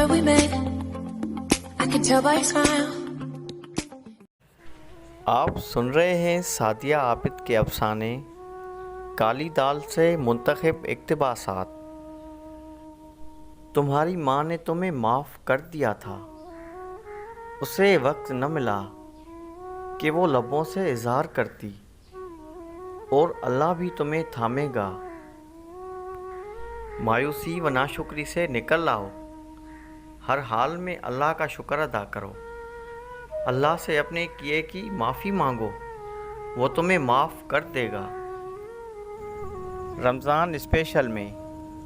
we met, I can tell by your smile. آپ سن رہے ہیں سعدیہ عابد کے افسانے کالی دال سے منتخب اقتباسات۔ تمہاری ماں نے تمہیں معاف کر دیا تھا، اسے وقت نہ ملا کہ وہ لبوں سے اظہار کرتی، اور اللہ بھی تمہیں تھامے گا۔ مایوسی و ناشکری سے نکل آؤ، ہر حال میں اللہ کا شکر ادا کرو، اللہ سے اپنے کیے کی معافی مانگو، وہ تمہیں معاف کر دے گا۔ رمضان اسپیشل میں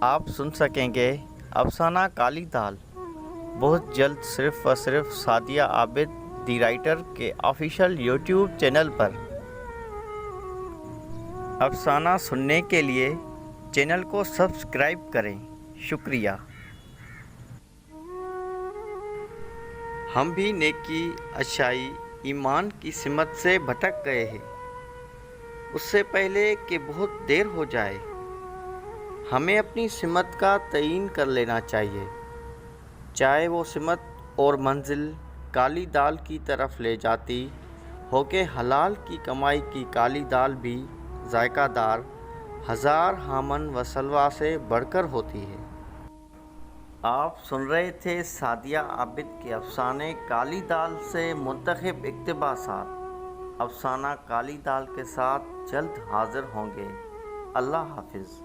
آپ سن سکیں گے افسانہ کالی دال بہت جلد صرف و صرف سعدیہ عابد دی رائٹر کے آفیشیل یوٹیوب چینل پر۔ افسانہ سننے کے لیے چینل کو سبسکرائب کریں۔ شکریہ۔ ہم بھی نیکی، اچھائی، ایمان کی سمت سے بھٹک گئے ہیں، اس سے پہلے کہ بہت دیر ہو جائے۔ ہمیں اپنی سمت کا تعین کر لینا چاہیے، چاہے وہ سمت اور منزل کالی دال کی طرف لے جاتی ہو کہ حلال کی کمائی کی کالی دال بھی ذائقہ دار ہزار ہامن و سلویٰ سے بڑھ کر ہوتی ہے۔ آپ سن رہے تھے سعدیہ عابد کے افسانے کالی دال سے منتخب اقتباسات۔ افسانہ کالی دال کے ساتھ جلد حاضر ہوں گے۔ اللہ حافظ۔